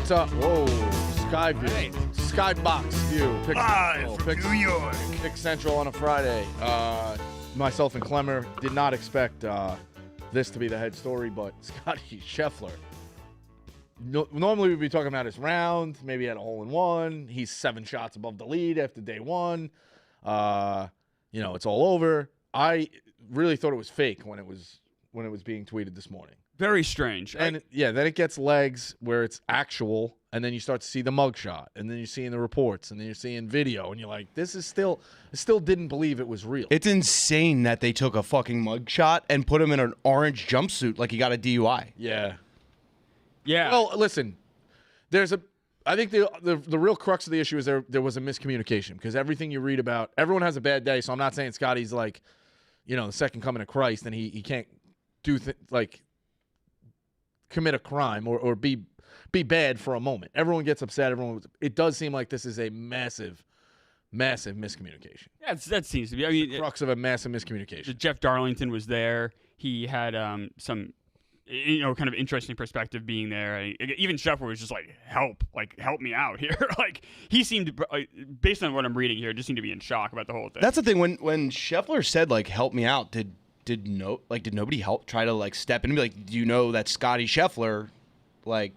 What's up? Whoa, Sky View. Right. Skybox View. Live from New York. Pick Central on a Friday. Myself and Clemmer did not expect this to be the head story, but Scottie Scheffler. Normally we'd be talking about his round. Maybe he had a hole-in-one. He's 7 shots above the lead after day one. It's all over. I really thought it was fake when it was being tweeted this morning. Very strange. And then it gets legs where it's actual, and then you start to see the mugshot, and then you're seeing the reports, and then you're seeing video, and you're like, I still didn't believe it was real. It's insane that they took a fucking mugshot and put him in an orange jumpsuit like he got a DUI. Yeah. Yeah. Well, listen, I think the real crux of the issue is there was a miscommunication, because everything you read about, everyone has a bad day, so I'm not saying Scottie's like, the second coming of Christ, and he can't do commit a crime or be bad for a moment. Everyone gets upset. It does seem like this is a massive, massive miscommunication. That seems to be. I mean, the crux of a massive miscommunication. Jeff Darlington was there. He had some, kind of interesting perspective being there. Even Scheffler was just like, help me out here. Like, he seemed, based on what I'm reading here, just seemed to be in shock about the whole thing. That's the thing. When Scheffler said, like, help me out, did nobody try to step in and be like, do you know that Scottie Scheffler,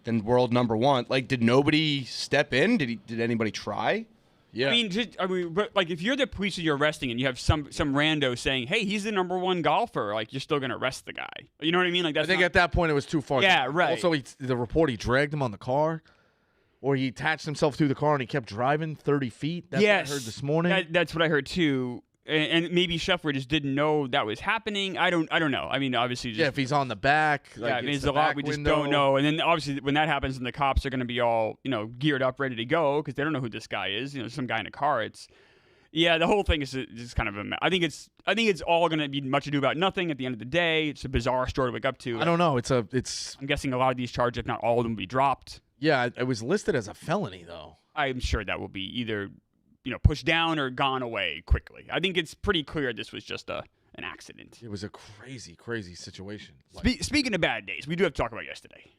then world number one? Like, did nobody step in? Did anybody try? Yeah. But if you're the police that you're arresting and you have some rando saying, hey, he's the number one golfer, you're still gonna arrest the guy. You know what I mean? I think at that point it was too far. Yeah, right. Also, the report, he dragged him on the car, or he attached himself to the car and he kept driving 30 feet. That's what I heard this morning. That's what I heard too. And maybe Scheffler just didn't know that was happening. I don't know. I mean, obviously, if he's on the back. There's a lot we just don't know. And then obviously, when that happens, and the cops are going to be all geared up, ready to go because they don't know who this guy is. Some guy in a car. The whole thing is just kind of a mess. I think it's all going to be much ado about nothing. At the end of the day, it's a bizarre story to wake up to. I don't know. I'm guessing a lot of these charges, if not all of them, will be dropped. Yeah, it was listed as a felony though. I'm sure that will be either pushed down or gone away quickly. I think it's pretty clear this was just an accident. It was a crazy, crazy situation. Speaking of bad days, we do have to talk about yesterday.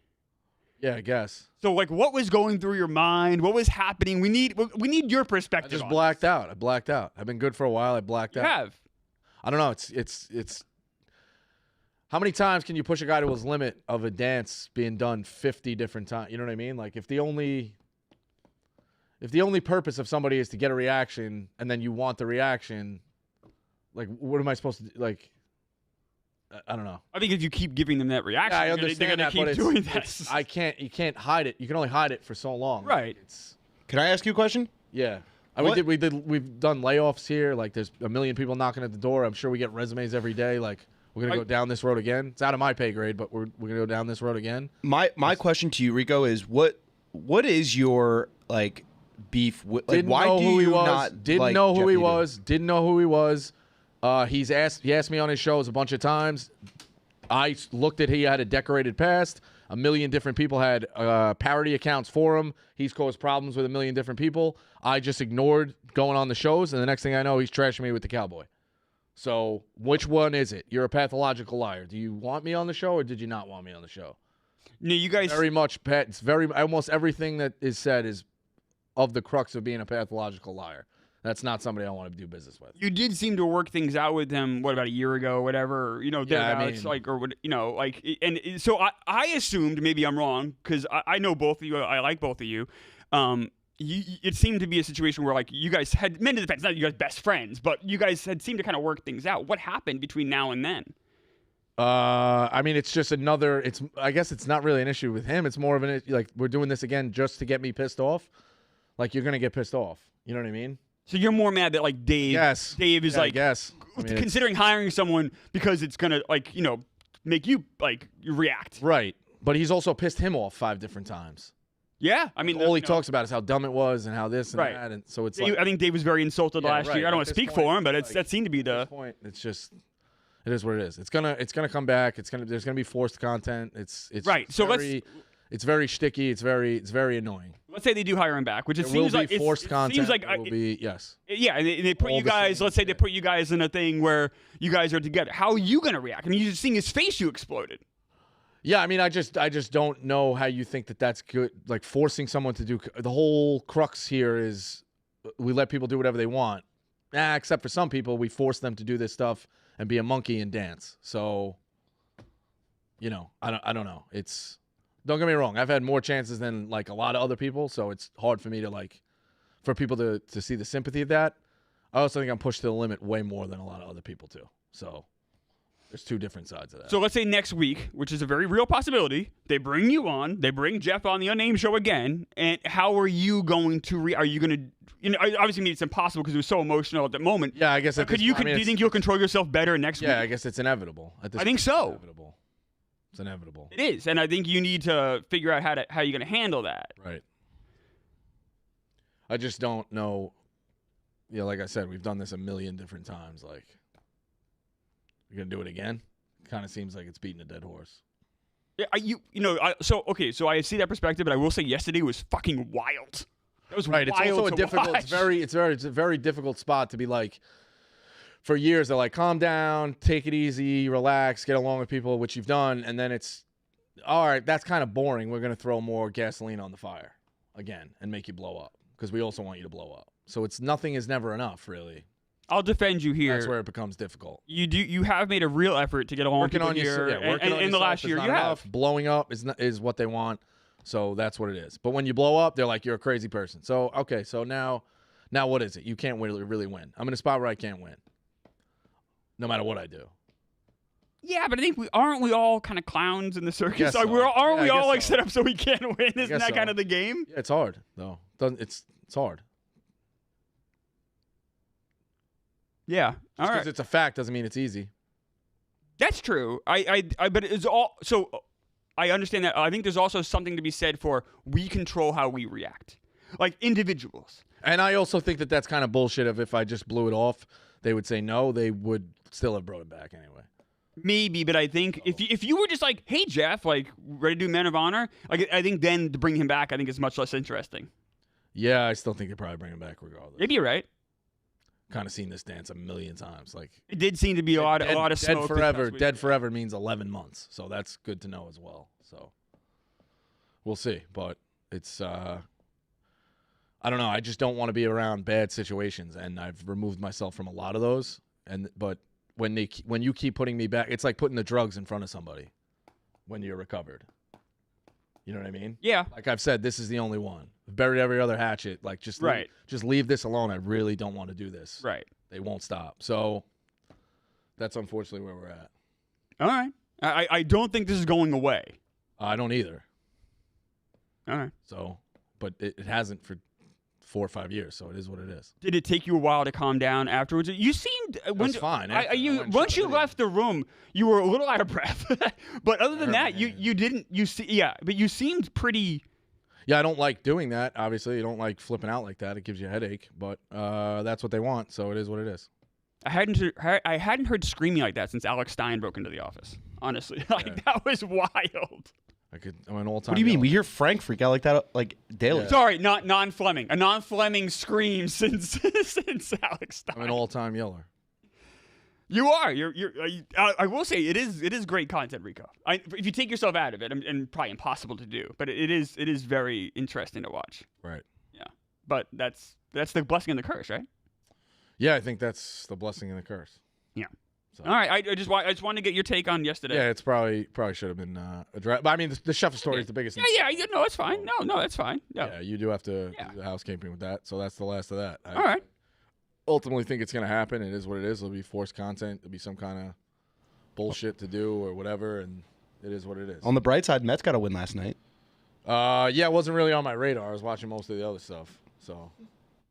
Yeah, I guess. So, what was going through your mind? What was happening? We need your perspective. I just blacked out. I blacked out. I've been good for a while. I blacked out. You have. I don't know. It's. How many times can you push a guy to his limit of a dance being done 50 different times? You know what I mean? If the only purpose of somebody is to get a reaction and then you want the reaction, what am I supposed to do? I don't know. I think if you keep giving them that reaction, I understand they're going to keep doing this. You can't hide it. You can only hide it for so long. Right. Can I ask you a question? Yeah. We've done layoffs here. There's a million people knocking at the door. I'm sure we get resumes every day. We're going to go down this road again. It's out of my pay grade, but we're going to go down this road again. My question to you, Rico, is what is your, beef with, didn't know who he was. He asked me on his shows a bunch of times. I looked at he had a decorated past. A million different people had parody accounts for him. He's caused problems with a million different people. I just ignored going on the shows, and the next thing I know, he's trashing me with the Cowboy. So which one is it? You're a pathological liar. Do you want me on the show, or did you not want me on the show? No, you guys very much. It's almost everything that is said is of the crux of being a pathological liar. That's not somebody I want to do business with. You did seem to work things out with him, about a year ago or whatever, and so I assumed, maybe I'm wrong, because I know both of you, I like both of you. It seemed to be a situation where, you guys had, men to defense, not you guys best friends, but you guys had seemed to kind of work things out. What happened between now and then? It's just I guess it's not really an issue with him. It's more of we're doing this again just to get me pissed off. You're going to get pissed off. You know what I mean? So you're more mad that Dave is considering hiring someone because it's gonna make you react. Right. But he's also pissed him off 5 different times. Yeah. I mean, all he talks about is how dumb it was and how this and that, and so it's I think Dave was very insulted last year. I don't want to speak for him, but that seemed to be the point. It's just it is what it is. It's gonna come back. There's gonna be forced content. It's right. So it's very sticky. It's very annoying. Let's say they do hire him back, which seems like forced content. Seems like it will be yes. Yeah, and they put you guys. Let's say they put you guys in a thing where you guys are together. How are you gonna react? I mean, you just seeing his face, you exploded. Yeah, I mean, I just don't know how you think that that's good. Like forcing someone to do the whole crux here is we let people do whatever they want. Except for some people, we force them to do this stuff and be a monkey and dance. So, I don't know. Don't get me wrong. I've had more chances than like a lot of other people, so it's hard for me to for people to see the sympathy of that. I also think I'm pushed to the limit way more than a lot of other people too. So. There's two different sides of that. So let's say next week, which is a very real possibility, they bring you on, they bring Jeff on the Unnamed Show again, and how are you going to are you going to, obviously it's impossible because it was so emotional at that moment. Yeah, I guess. Do you think you'll control yourself better next week? Yeah, I guess it's inevitable. I think so. It's inevitable. It is, and I think you need to figure out how you're going to handle that. Right. I just don't know. Yeah, like I said, we've done this a million different times. Like. You're gonna do it again? Kind of seems like it's beating a dead horse. Yeah, so I see that perspective, but I will say yesterday was fucking wild. It was right. Wild it's also to a difficult. Watch. It's a very difficult spot to be like. For years, they're like, calm down, take it easy, relax, get along with people, which you've done, and then it's, all right, that's kind of boring. We're gonna throw more gasoline on the fire again and make you blow up because we also want you to blow up. So nothing is never enough, really. I'll defend you here. That's where it becomes difficult. You have made a real effort to get along with people here. In the last year, you have. Blowing up is what they want, so that's what it is. But when you blow up, they're like, you're a crazy person. So, okay, so now what is it? You can't really win. I'm in a spot where I can't win, no matter what I do. Yeah, but I think aren't we all kind of clowns in the circus? So. Aren't we all so. set up so we can't win? Isn't that kind of the game? Yeah, it's hard, though. It's hard. Yeah, all right. Because it's a fact doesn't mean it's easy. That's true. But it's all so. I understand that. I think there's also something to be said for we control how we react, like individuals. And I also think that that's kind of bullshit. If I just blew it off, they would say no. They would still have brought it back anyway. Maybe, but I think if you were just like, hey Jeff, like ready to do Men of Honor, like I think then to bring him back, I think is much less interesting. Yeah, I still think they'd probably bring him back regardless. Maybe you're right. Kind of seen this dance a million times. Like it did seem to be a lot of smoke. Dead forever. Dead forever means 11 months, so that's good to know as well. So we'll see, but it's I don't know. I just don't want to be around bad situations, and I've removed myself from a lot of those. But when you keep putting me back, it's like putting the drugs in front of somebody when you're recovered. You know what I mean? Yeah. Like I've said, this is the only one. I've buried every other hatchet. Like just leave this alone. I really don't want to do this. Right. They won't stop. So that's unfortunately where we're at. All right. I don't think this is going away. I don't either. All right. So, but it hasn't for 4 or 5 years. So it is what it is. Did it take you a while to calm down afterwards? You seemed was fine. Once you left the room, you were a little out of breath. But other than that, you didn't. But you seemed pretty. Yeah, I don't like doing that. Obviously, you don't like flipping out like that. It gives you a headache. But that's what they want. So it is what it is. I hadn't heard screaming like that since Alex Stein broke into the office. Honestly, that was wild. I'm an all-time. What do you mean? We hear Frank freak out like that like daily. Yeah. Sorry, not non-Fleming. A non-Fleming scream since Alex Stein. I'm an all-time yeller. You are. I will say it is great content, Rico. If you take yourself out of it, and probably impossible to do, but it is very interesting to watch. Right. Yeah. But that's the blessing and the curse, right? Yeah, I think that's the blessing and the curse. Yeah. So. All right, I just wanted to get your take on yesterday. Yeah, it's probably should have been addressed. But I mean, the Scheffler story is the biggest. Yeah, no, it's fine. No, that's fine. Yeah, you do have to do the housekeeping with that. So that's the last of that. All right. Ultimately, think it's going to happen. It is what it is. It'll be forced content. It'll be some kind of bullshit to do or whatever, and it is what it is. On the bright side, Mets got a win last night. Yeah, it wasn't really on my radar. I was watching most of the other stuff. So.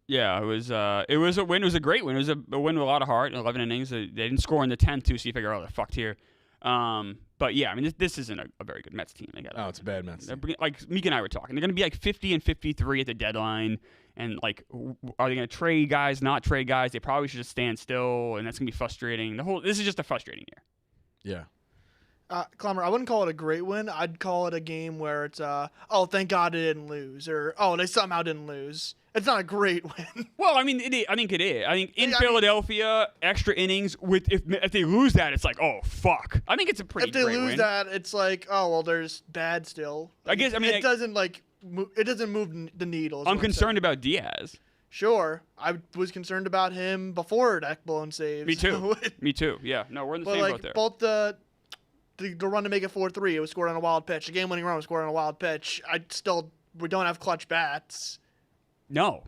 Yeah, it was a win. It was a great win. It was a win with a lot of heart. 11 innings. They didn't score in the 10th too, so you figure, oh, they're fucked here. But yeah, I mean, this isn't a very good Mets team. It's a bad Mets team. Like Meek and I were talking, they're going to be like 50 and 53 at the deadline. And like, are they going to trade guys? Not trade guys? They probably should just stand still, and that's going to be frustrating. This is just a frustrating year. Yeah. Clemmer, I wouldn't call it a great win. I'd call it a game where it's, oh, thank God they didn't lose, or oh, they somehow didn't lose. It's not a great win. Well, I mean, I think it is. I think in Philadelphia, extra innings if they lose that, it's like, oh fuck. I think it's a pretty. If they great lose win. that, it's like, oh well, there's bad still. I guess. I mean, it doesn't move the needle. I'm concerned about Diaz. Sure, I was concerned about him before that blown save. Me too. Me too. Yeah. No, we're in the same boat there. Both the run to make it 4-3, it was scored on a wild pitch. The game-winning run was scored on a wild pitch. We don't have clutch bats. No.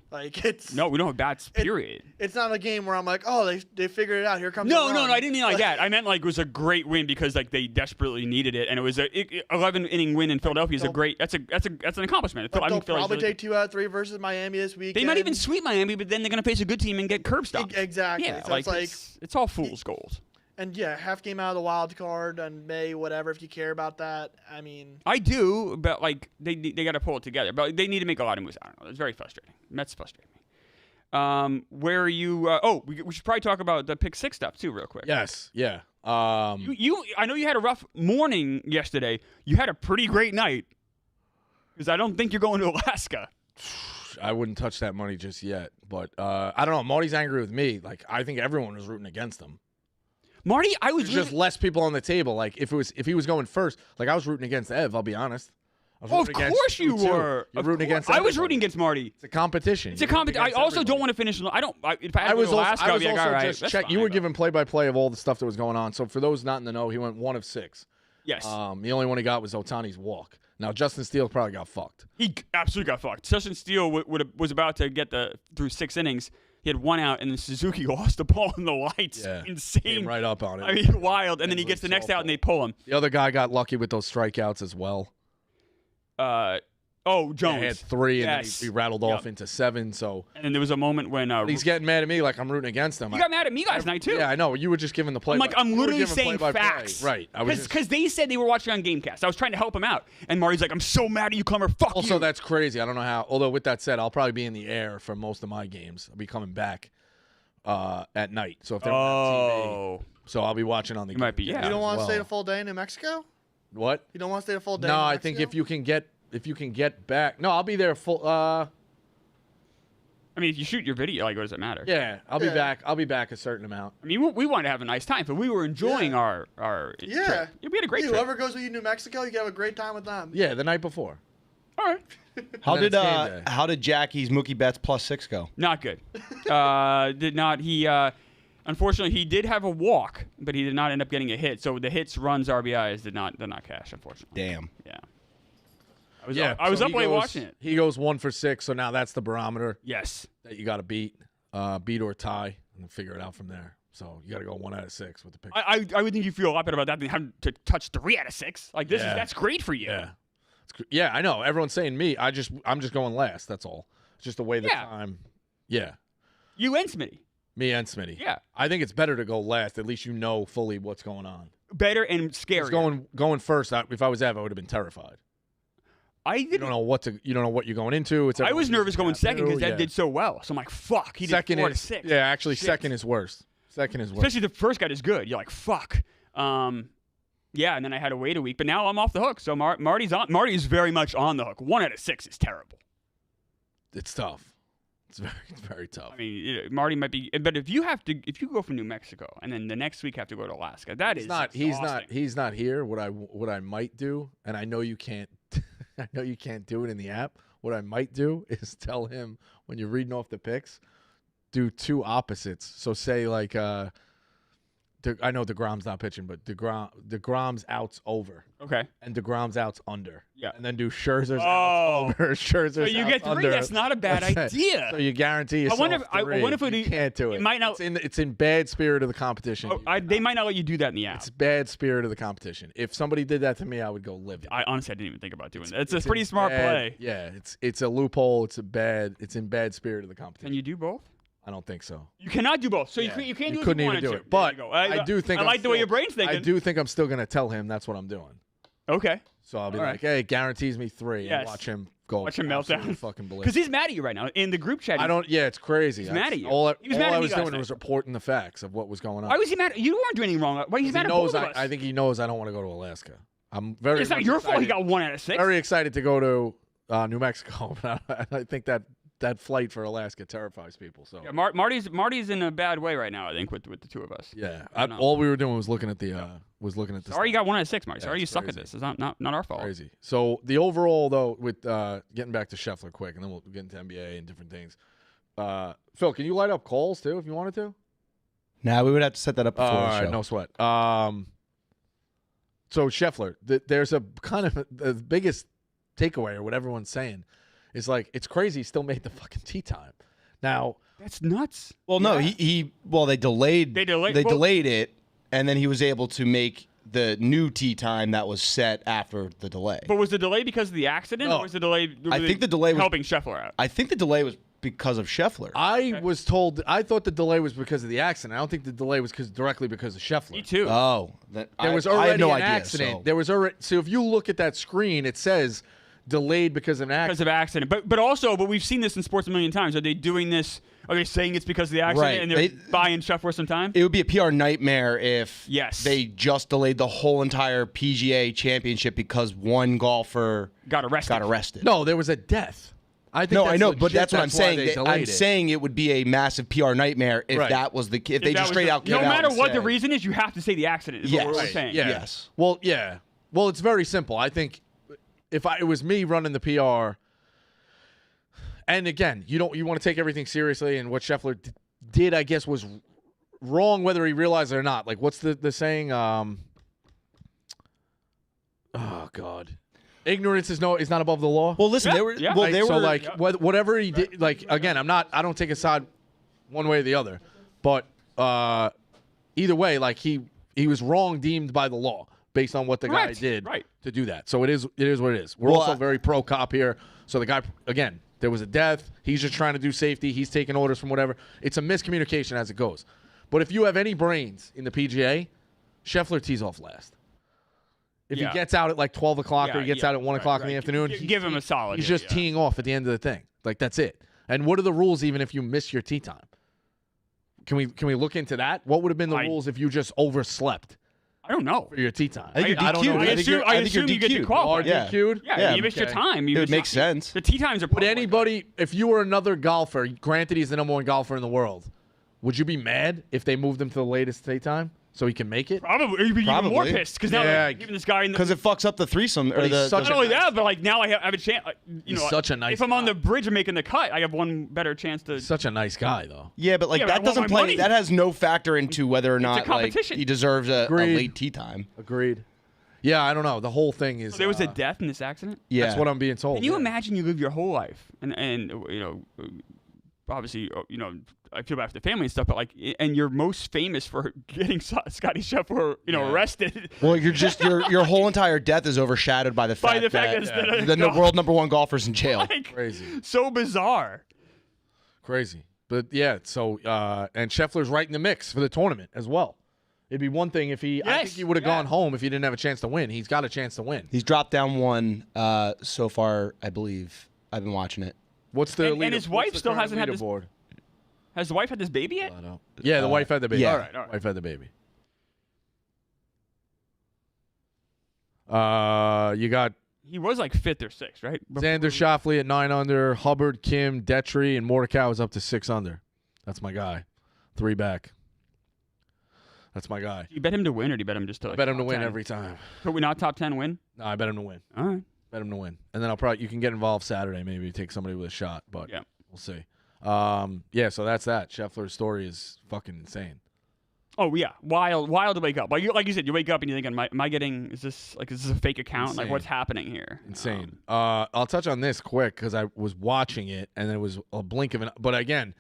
No, we don't have bats, period. It's not a game where I'm like, oh, they figured it out. Here comes No, the run. I didn't mean like that. I meant it was a great win because they desperately needed it, and it was a 11-inning win in Philadelphia is a great. That's an accomplishment. They'll probably take 2 out of 3 versus Miami this weekend. They might even sweep Miami, but then they're going to face a good team and get curb stomped. Exactly. Yeah, so it's all fool's gold. And yeah, half game out of the wild card and May, whatever. If you care about that, I mean, I do, but they got to pull it together. But they need to make a lot of moves. I don't know. It's very frustrating. Mets frustrating me. Where are you? We should probably talk about the Pick6 stuff too, real quick. Yes. Yeah. I know you had a rough morning yesterday. You had a pretty great night because I don't think you're going to Alaska. I wouldn't touch that money just yet, but I don't know. Marty's angry with me. I think everyone was rooting against him. Marty, I was just less people on the table. If he was going first, I was rooting against Ev. I'll be honest. Of course you were. You're rooting against. I was rooting against Marty. It's a competition. It's a competition. I also don't want to finish. If I had to go to Alaska, I'd be like, all right. Just check. You were giving play-by-play of all the stuff that was going on. So for those not in the know, he went 1 of 6. Yes. The only one he got was Ohtani's walk. Now Justin Steele probably got fucked. He absolutely got fucked. Justin Steele was about to get through 6 innings. He had 1 out, and then Suzuki lost the ball in the lights. Yeah. Insane. Came right up on it. I mean, wild. And then he gets the next out, and they pull him. The other guy got lucky with those strikeouts as well. Jones. Yeah, he had 3, and then he rattled off into 7. So. And then there was a moment when he's getting mad at me like I'm rooting against him. You got mad at me last night too. Yeah, I know. You were just giving the play. I'm literally saying facts. Right. Because they said they were watching on Gamecast. I was trying to help him out, and Marty's like, "I'm so mad at you, Clemmer. Fuck you." Also, that's crazy. I don't know how. Although with that said, I'll probably be in the air for most of my games. I'll be coming back at night. So if they're on TV, so I'll be watching on the. You might be. Yeah. You don't want to stay the full day in New Mexico? What? You don't want to stay the full day? No, in New I Mexico? think if you can get back. No, I'll be there full. I mean, if you shoot your video, what does it matter? Yeah, I'll be back. I'll be back a certain amount. I mean, we wanted to have a nice time, but we were enjoying our trip. We had a great trip. Whoever goes with you to New Mexico, you can have a great time with them. Yeah, the night before. All right. How did Jackie's Mookie Betts +6 go? Not good. Did not. He unfortunately he did have a walk, but he did not end up getting a hit. So the hits, runs, RBIs did not cash, unfortunately. Damn. Yeah. I was up late watching it. He goes 1 for 6, so now that's the barometer. Yes. That you got to beat or tie, and figure it out from there. So you got to go 1 out of 6 with the pick. I would think you feel a lot better about that than having to touch 3 out of 6. That's great for you. Yeah. Yeah, I know. Everyone's saying me. I'm just going last. That's all. It's just the way the time. Yeah. You and Smitty. Me and Smitty. Yeah. I think it's better to go last. At least you know fully what's going on. Better and scarier. Going first. If I was Ev, I would have been terrified. You don't know what you're going into. I was nervous going second because Ed did so well. So I'm like, fuck. He did 4 to 6. Yeah, actually, second is worse. Especially the first guy is good. You're like, fuck. Yeah, and then I had to wait a week, but now I'm off the hook. So Marty's on. Marty's very much on the hook. 1 out of 6 is terrible. It's tough. It's very tough. I mean, Marty might be, but if you go from New Mexico and then the next week have to go to Alaska, He's not here. What I might do, and I know you can't. I know you can't do it in the app. What I might do is tell him when you're reading off the picks, do 2 opposites. So say I know DeGrom's not pitching, but DeGrom's outs over. Okay. And DeGrom's outs under. Yeah. And then do Scherzer's outs over. Scherzer's so you outs get 3. under. That's not a bad idea. So you guarantee yourself I wonder if you can't do it. It's in bad spirit of the competition. They might not let you do that in the app. It's bad spirit of the competition. If somebody did that to me, I would go livid. I honestly didn't even think about doing that. It's a pretty smart play. Yeah. It's a loophole. It's in bad spirit of the competition. Can you do both? I don't think so. You cannot do both. So you can't do it if you wanted to. But I do think I like the way your brain's thinking. I do think I'm still going to tell him that's what I'm doing. Okay. So I'll be like, hey, guarantees me 3 and watch him go Watch him absolutely meltdown. fucking ballistic. Because he's mad at you right now in the group chat. I don't. Yeah, it's crazy. He's mad at you. All He was mad I at was me last doing night. was reporting the facts of what was going on. Why was he mad? You weren't doing anything wrong. Why he's mad He at knows. both of us? I think he knows I don't want to go to Alaska. I'm very. It's not much your fault. He excited- got 1 out of 6. Very excited to go to New Mexico. I think that flight for Alaska terrifies people. So Yeah, Marty's in a bad way right now. I think with the two of us. yeah, I don't know. all we were doing was looking at the Sorry, you got 1 out of 6, Marty. Yeah, Sorry, you it's suck at crazy. this. It's not our fault. Crazy. So the overall though, with getting back to Scheffler quick, and then we'll get into NBA and different things. Phil, can you light up calls too if you wanted to? Nah, we would have to set that up before All the show. right, no sweat. So Scheffler, there's a kind of the biggest takeaway, or what everyone's saying, is like it's crazy he still made the fucking tee time. Now That's nuts. Well, no, Yeah. they delayed. They delayed- They well- delayed it, and then he was able to make the new tee time that was set after the delay. But was the delay because of the accident, No. or was the delay? I think the delay was- helping Scheffler out. I think the delay was because of Scheffler. I was told I thought the delay was because of the accident. I don't think the delay was directly because of Scheffler. Me too. Oh, There I was have already no an idea, accident. so- There was already. So if you look at that screen, it says delayed because of an because accident. of accident. But we've seen this in sports a million times. Are they doing this? Are they saying it's because of the accident Right. and they're buying Scheffler some time? It would be a PR nightmare if Yes. they just delayed the whole entire PGA championship because one golfer Got arrested. No, there was a death. I think No, that's I know, legit. but that's what I'm why saying. they That- delayed I'm it. saying it would be a massive PR nightmare if Right. that was the if they If that just was straight out no came out matter and what the said- reason is, you have to say the accident. Is Yes. what we're Right. saying. Yeah. Yes. Well, yeah. Well, it's very simple. I think if it was me running the PR, and again, you want to take everything seriously, and what Scheffler did, I guess, was wrong, whether he realized it or not. Like, what's the saying? Oh God, ignorance is not above the law. Well, listen, Yeah, they were yeah. well, Like, they so were like whatever he did. Like again, I don't take a side one way or the other, but either way, like he was wrong deemed by the law based on what the guy Correct. did Right. to do that. So it is what it is. We're Well, also very pro cop here. So the guy again, there was a death. He's just trying to do safety. He's taking orders from whatever. It's a miscommunication as it goes. But if you have any brains in the PGA, Scheffler tees off last. If Yeah. he gets out at like 12 o'clock or he gets out at 1 o'clock in the afternoon, Give him a solid. he's hit, just yeah. teeing off at the end of the thing. Like, that's it. And what are the rules even if you miss your tee time? Can we look into that? What would have been the rules if you just overslept I don't know. for your tee time? I think you're I don't know. DQ'd. I think you're- assume, I I think you're assume you get DQ'd. disqualified. Yeah. DQ'd? Yeah, you missed your okay. time. It would make sense. The tee times are Would public. anybody, if you were another golfer, granted he's the number one golfer in the world, would you be mad if they moved him to the latest tee time so he can make it? Probably. You'd be even more Probably. pissed because now Yeah. they're giving this guy in the. Because it fucks up the threesome or he's the. such Not only that, but like now I have a chance. He's such a nice If I'm on guy. the bridge and making the cut, I have one better chance to. Such a nice guy, though. Yeah, but like Yeah, but I that want doesn't my play. money. That has no factor into whether or not like competition. he deserves a Agreed. late tea time. Agreed. Yeah, I don't know. The whole thing is. So there was a death in this accident. Yeah, That's what I'm being told. Can you yeah. imagine you live your whole life and obviously I feel bad for the family and stuff, but like and you're most famous for getting Scottie Scheffler Yeah. arrested. Well, you're just your whole entire death is overshadowed by the fact, the fact that that- the world number one golfer's in jail. Like, Crazy. so bizarre. Crazy. But yeah, so and Scheffler's right in the mix for the tournament as well. It'd be one thing if I think Yes, he would have yeah. gone home if he didn't have a chance to win. He's got a chance to win. He's dropped down one so far, I believe. I've been watching it. What's the And his wife still hasn't had this- leaderboard? Has the wife had this baby yet? Yeah, the wife had the baby. yeah. All right. Wife had the baby. You got He was like 5th or 6th, right? Xander Schauffele at 9 under, Hubbard, Kim, Detry, and Mordecai was up to 6 under. That's my guy. 3 back. That's my guy. Do you bet him to win, or do you bet him just to? I Like, bet him to top win 10? every time. Could we not top 10 win? No, I bet him to win. All right. Bet him to win. And then you can get involved Saturday, maybe take somebody with a shot, but Yeah. we'll see. Yeah, so that's that. Scheffler's story is fucking insane. Oh yeah, wild to wake up. Like you said, you wake up and you're thinking, am I getting? Is this a fake account? Insane. Like what's happening here? Insane. I'll touch on this quick because I was watching it and it was a blink of an. But again,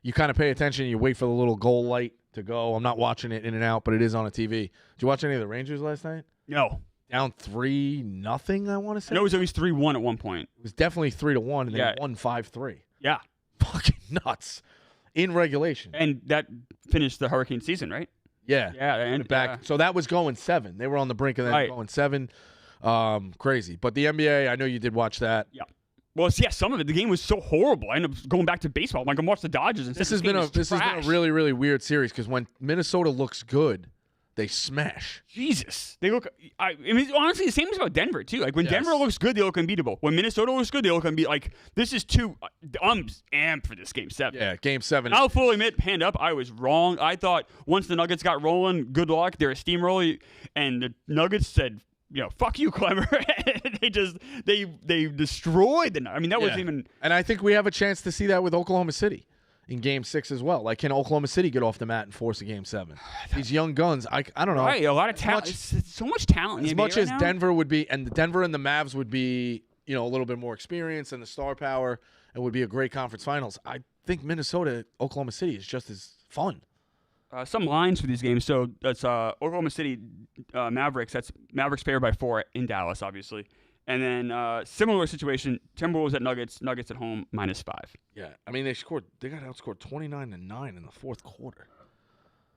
you kind of pay attention. You wait for the little goal light to go. I'm not watching it in and out, but it is on a TV. Did you watch any of the Rangers last night? No. Down 3-0. I want to say. I know it was at least 3-1 at one point. It was definitely 3-1, and Yeah. they won 5-3. Yeah. Fucking nuts. In regulation. And that finished the Hurricane season, right? Yeah. Yeah. And Back. So that was going 7. They were on the brink of that Right. going 7. Crazy. But the NBA, I know you did watch that. Yeah. Well, yeah, some of it. The game was so horrible. I ended up going back to baseball. I'm like, I'm watching the Dodgers. And This has been a really, really weird series because when Minnesota looks good, they smash. Jesus, they look. I mean, honestly, the same is about Denver too. Like when Denver looks good, they look unbeatable. When Minnesota looks good, they look unbeatable. Like this is too. I'm amped for this Game 7. Yeah, Game 7. I'll fully admit, hand up, I was wrong. I thought once the Nuggets got rolling, good luck. They're a steamroller, and the Nuggets said, fuck you, Clemmer. they destroyed the. I mean, that wasn't even. And I think we have a chance to see that with Oklahoma City in Game 6 as well. Like, can Oklahoma City get off the mat and force a Game 7? These young guns, I don't know. Right, a lot of talent. So much talent. As much as Denver would be, and Denver and the Mavs would be, a little bit more experience and the star power, and would be a great conference finals. I think Minnesota, Oklahoma City is just as fun. Some lines for these games. So that's Oklahoma City Mavericks. That's Mavericks favored by 4 in Dallas, obviously. And then similar situation, Timberwolves at Nuggets. Nuggets at home -5. Yeah, I mean they got outscored 29-9 in the fourth quarter.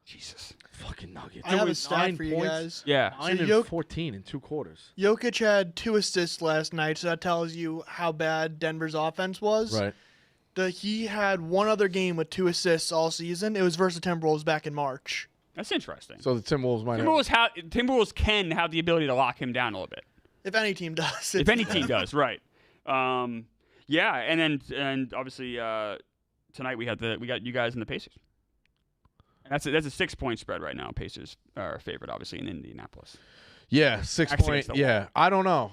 Jesus, fucking Nuggets. I have a stat for you guys. Yeah, 9 and 14 in 2 quarters. Jokic had 2 assists last night, so that tells you how bad Denver's offense was. Right. He had one other game with 2 assists all season. It was versus the Timberwolves back in March. That's interesting. So the Timberwolves might. Timberwolves can have the ability to lock him down a little bit. If any team does. If any team does, right. Yeah, and obviously tonight we got you guys and the Pacers. And that's a 6-point spread right now. Pacers are favored, obviously, in Indianapolis. Yeah, 6 point. Yeah, I don't know.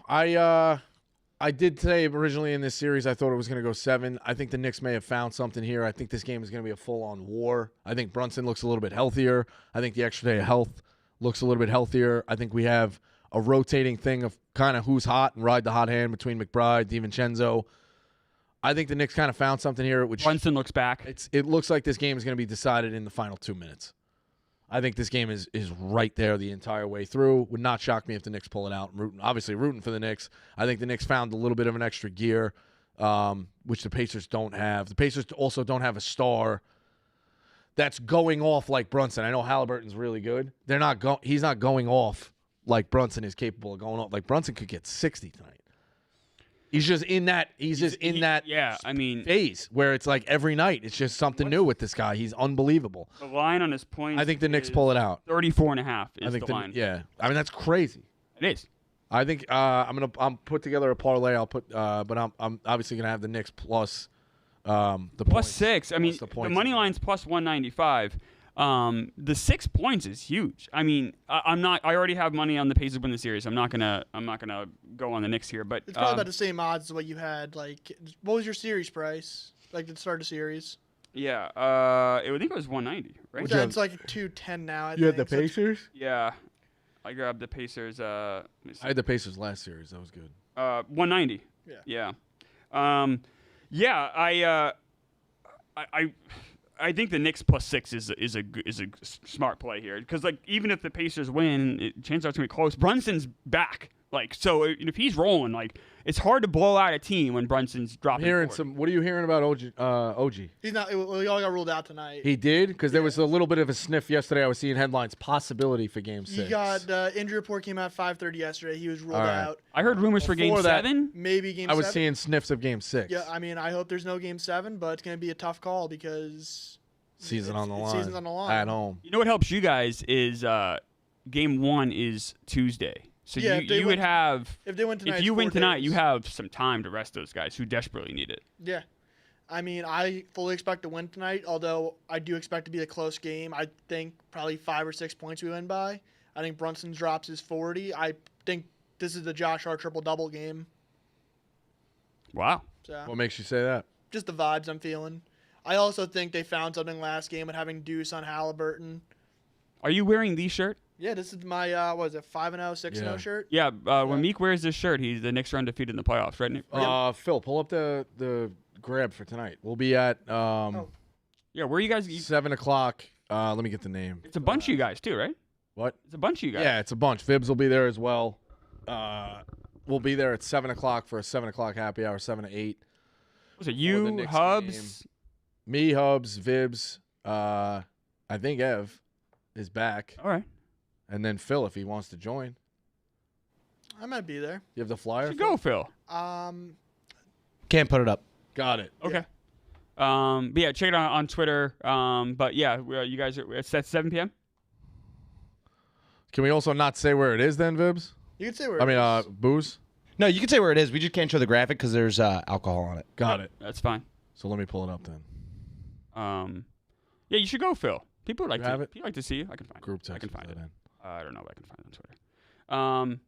I did say originally in this series I thought it was going to go 7. I think the Knicks may have found something here. I think this game is going to be a full-on war. I think Brunson looks a little bit healthier. I think the extra day of health looks a little bit healthier. I think we have a rotating thing of kind of who's hot and ride the hot hand between McBride, DiVincenzo. I think the Knicks kind of found something here. Brunson looks back. It looks like this game is going to be decided in the final 2 minutes. I think this game is right there the entire way through. Would not shock me if the Knicks pull it out. Obviously rooting for the Knicks. I think the Knicks found a little bit of an extra gear, which the Pacers don't have. The Pacers also don't have a star that's going off like Brunson. I know Halliburton's really good. He's not going off like Brunson is capable of going off. Like Brunson could get 60 tonight. He's just in that. Yeah, I mean, phase where it's like every night it's just something new with this guy. He's unbelievable. The line on his points. I think the Knicks pull it out. 34.5 is the line. Yeah, I mean that's crazy. It is. I think I'm put together a parlay. I'll put, but I'm obviously gonna have the Knicks plus the plus points, 6. I mean, the money line's plus 195. The 6 points is huge. I mean, I already have money on the Pacers to win the series. I'm not gonna go on the Knicks here, but it's probably about the same odds as what you had. Like, what was your series price? Like to start a series? Yeah, I think it was 190, right? It's like 210 now. You had the Pacers? Yeah, I grabbed the Pacers. I had the Pacers last series. That was good. 190. Yeah. I think the Knicks plus 6 is a smart play here because like even if the Pacers win, chances are it's gonna be close. Brunson's back, like so if he's rolling, like it's hard to blow out a team when Brunson's dropping. What are you hearing about OG? He's not. Well, he all got ruled out tonight. He did because there was a little bit of a sniff yesterday. I was seeing headlines possibility for Game 6. He got injury report came out 5:30 yesterday. He was ruled out. I heard rumors for Game 7. Maybe Game 7. I was seeing sniffs of Game 6. Yeah, I mean, I hope there's no Game 7, but it's going to be a tough call because season on the line. Season's on the line at home. You know what helps you guys is Game 1 is Tuesday. So you would have if they win tonight. If you win tonight, you have some time to rest those guys who desperately need it. Yeah. I mean, I fully expect to win tonight, although I do expect to be a close game. I think probably 5 or 6 points we win by. I think Brunson drops his 40. I think this is the Josh Hart triple-double game. Wow. So, what makes you say that? Just the vibes I'm feeling. I also think they found something last game with having Deuce on Halliburton. Are you wearing the shirt? Yeah, this is my 5-0, 6-0 shirt. Yeah, when Meek wears this shirt, the Knicks are undefeated in the playoffs, right? Phil, pull up the grab for tonight. We'll be at yeah, where are you guys? 7 o'clock. Let me get the name. It's a bunch of you guys too, right? What? It's a bunch of you guys. Yeah, it's a bunch. Fibs will be there as well. We'll be there at 7 o'clock for a 7 o'clock happy hour, 7 to 8. Was it you, Hubs? Me, Hubs, Vibs. I think Ev is back. All right. And then Phil, if he wants to join. I might be there. You have the flyer? Go, Phil. Can't put it up. Got it. Okay. But yeah, check it out on Twitter. But yeah, you guys it's at 7 p.m. Can we also not say where it is then, Vibs? You can say where. Booze. No, you can say where it is. We just can't show the graphic because there's alcohol on it. Got it. That's fine. So let me pull it up then. Yeah, you should go, Phil. People would like have to. it? People like to see you. I can find Group it. text. I can find it. In. I don't know if I can find it on Twitter.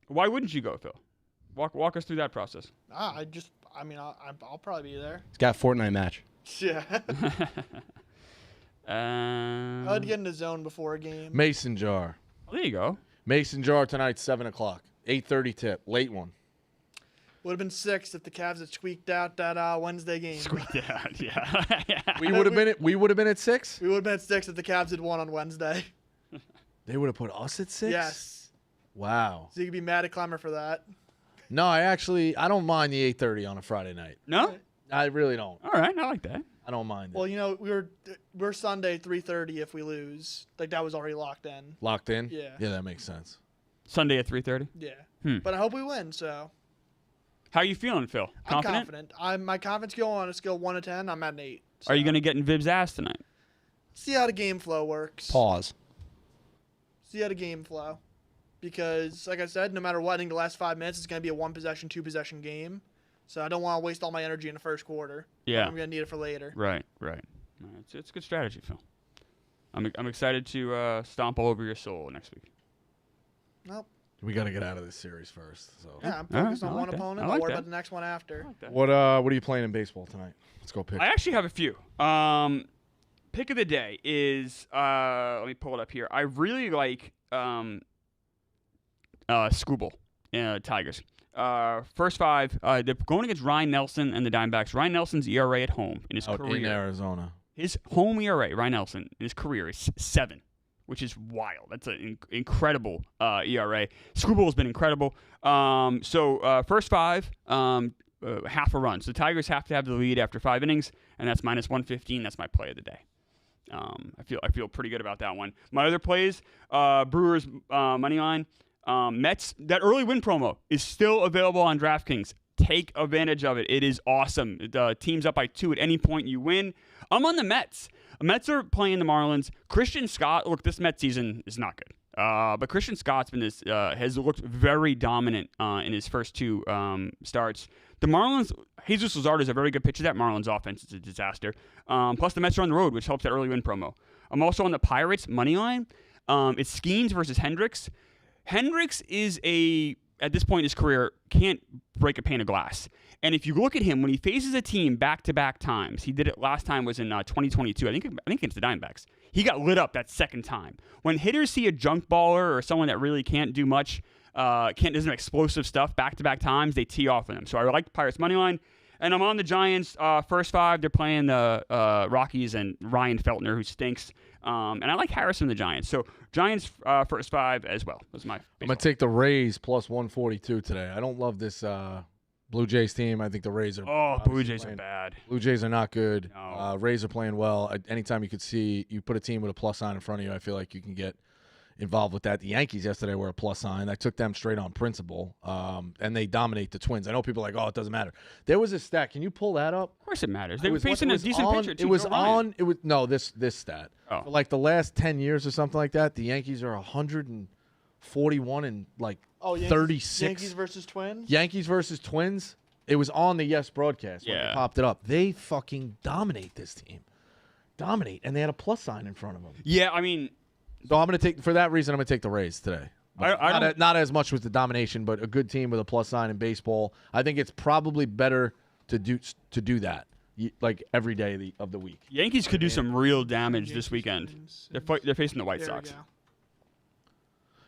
Why wouldn't you go, Phil? Walk us through that process. I'll probably be there. It's got a Fortnite match. Yeah. I'd get in the zone before a game. Mason jar. There you go. Mason jar tonight, 7 o'clock. 8:30 tip. Late one. Would have been 6 if the Cavs had squeaked out that Wednesday game. Squeaked it out, yeah. We would have been at 6. We would have been at 6 if the Cavs had won on Wednesday. They would have put us at 6. Yes. Wow. So you could be mad at Clemmer for that. No, I don't mind the 8:30 on a Friday night. No? I really don't. All right, I like that. I don't mind it. Well, we're Sunday 3:30 if we lose. Like that was already locked in. Locked in? Yeah. Yeah, that makes sense. Sunday at 3:30. Yeah. But I hope we win. So. How are you feeling, Phil? Confident? I'm confident. My confidence scale on a scale 1 to 10, I'm at an 8. So. Are you going to get in Vib's ass tonight? See how the game flow works. Pause. See how the game flow. Because, like I said, no matter what, I think the last 5 minutes is going to be a 1-possession, 2-possession game. So I don't want to waste all my energy in the first quarter. Yeah. I'm going to need it for later. Right. It's a good strategy, Phil. I'm excited to stomp all over your soul next week. Nope. We got to get out of this series first. So. Yeah, I'm focused All right, on I one like that. opponent. I like I'll worry that. about the next one after. I like that. What are you playing in baseball tonight? Let's go pick. I actually have a few. Pick of the day is let me pull it up here. I really like Scooble, Tigers. First 5, they're going against Ryan Nelson and the Diamondbacks. Ryan Nelson's ERA at home in his Out career. in Arizona. His home ERA, Ryan Nelson, in his career is 7, which is wild. That's an incredible ERA. Screwball has been incredible. First 5, half a run. So the Tigers have to have the lead after 5 innings, and that's -115. That's my play of the day. I feel pretty good about that one. My other plays, Brewers money line. Mets, that early win promo is still available on DraftKings. Take advantage of it. It is awesome. The team's up by 2 at any point. You win. I'm on the Mets. Mets are playing the Marlins. Christian Scott, look, this Mets season is not good. But Christian Scott's been has looked very dominant in his first 2 starts. The Marlins, Jesus Luzardo is a very good pitcher. That Marlins offense is a disaster. Plus the Mets are on the road, which helps that early win promo. I'm also on the Pirates money line. It's Skeens versus Hendricks. Hendricks is at this point in his career, can't break a pane of glass. And if you look at him, when he faces a team back-to-back times, he did it last time was in 2022, I think against the Diamondbacks. He got lit up that second time. When hitters see a junk baller or someone that really can't do much, doesn't have explosive stuff back-to-back times, they tee off on him. So I like Pirates money line. And I'm on the Giants first 5. They're playing the Rockies and Ryan Feltner, who stinks. And I like Harris in the Giants. So Giants first 5 as well. That's my baseball. I'm going to take the Rays plus 142 today. I don't love this Blue Jays team. I think the Rays are Blue Jays are bad. Blue Jays are not good. No. Rays are playing well. Anytime you put a team with a plus sign in front of you, I feel like you can get involved with that. The Yankees yesterday were a plus sign. I took them straight on principle, and they dominate the Twins. I know people are like, oh, it doesn't matter. There was a stat. Can you pull that up? Of course it matters. They were facing a decent pitcher, too. This stat. Oh. For like the last 10 years or something like that, the Yankees are 141 and like 36. Yankees versus Twins? Yankees versus Twins. It was on the Yes broadcast when they popped it up. They fucking dominate this team. And they had a plus sign in front of them. Yeah, I mean... So I'm going to take, for that reason, I'm going to take the Rays today. Not as much with the domination, but a good team with a plus sign in baseball. I think it's probably better to do that, like every day of the week. Yankees could do some real damage this weekend. They're facing the White Sox.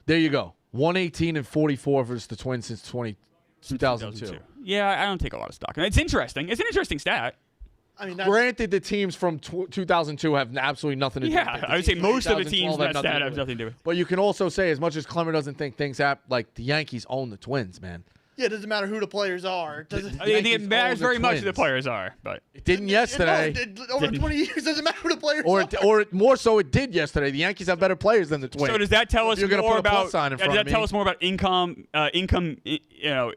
There you go. 118 and 44 versus the Twins since 2002. Yeah, I don't take a lot of stock. It's interesting. It's an interesting stat. I mean, granted, the teams from 2002 have absolutely nothing to do with it. Yeah, I would say most of the teams in that stat have nothing to do with it. But you can also say, as much as Clemmer doesn't think things happen, like the Yankees own the Twins, man. Yeah, it doesn't matter who the players are. It doesn't. I think it Yankees matters own the very much who the Twins. players are, but It didn't yesterday. Over 20 years, doesn't matter who the players Or, are. or more so, it did yesterday. The Yankees have better players than the Twins. So does that tell us You're gonna more put a plus about? sign in Does front that of me. tell us more about income,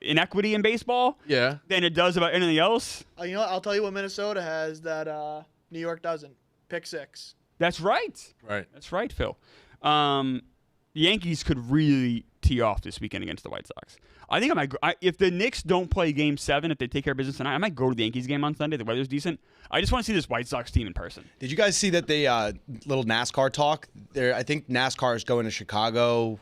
inequity in baseball Yeah. than it does about anything else? You know what? I'll tell you what Minnesota has that New York doesn't. Pick6. That's right. Right. That's right, Phil. The Yankees could really tee off this weekend against the White Sox. I think if the Knicks don't play Game 7, if they take care of business tonight, I might go to the Yankees game on Sunday. The weather's decent. I just want to see this White Sox team in person. Did you guys see that they little NASCAR talk? I think NASCAR is going to Chicago,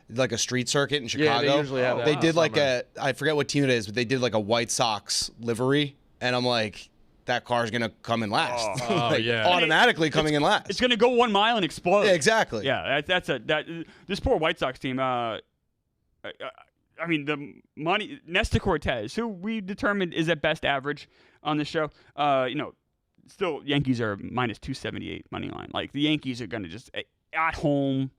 like a street circuit in Chicago. Yeah, they usually have that. They did like Summer. I forget what team it is, but they did like a White Sox livery, and I'm like, that car's gonna come in last. Oh, yeah. Automatically coming in last. It's going to go 1 mile and explode. Yeah, exactly. Yeah, this poor White Sox team. I mean, the money. Nesta Cortez, who we determined is at best average on the show. Still Yankees are minus 278 money line. Like the Yankees are going to just at home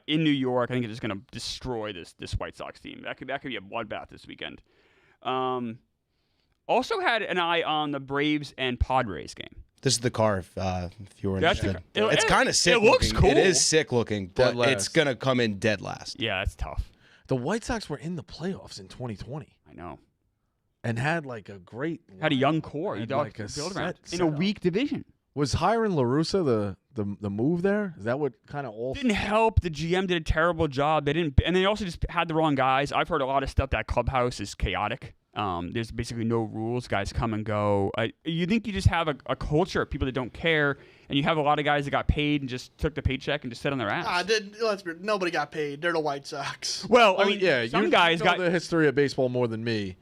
in New York. I think they're just going to destroy this White Sox team. That could be a bloodbath this weekend. Also had an eye on the Braves and Padres game. This is the car if you were interested. It- It's kind of sick. it looks looking. It cool. is sick looking, Dead but last. it's gonna come in dead last. Yeah, that's tough. The White Sox were in the playoffs in 2020 I know. and had like a great. Had a young core. You Had, thought like, a build around. set- in a setup. weak division. Was hiring LaRussa the move there? Is that what kind of all? Didn't help. The GM did a terrible job. They didn't, and they also just had the wrong guys. I've heard a lot of stuff that clubhouse is chaotic. There's basically no rules. Guys come and go. You think you just have a culture of people that don't care, and you have a lot of guys that got paid and just took the paycheck and just sat on their ass. Nobody got paid. They're the White Sox. Well, I Oh, mean, yeah, some you guys know got. the history of baseball more than me.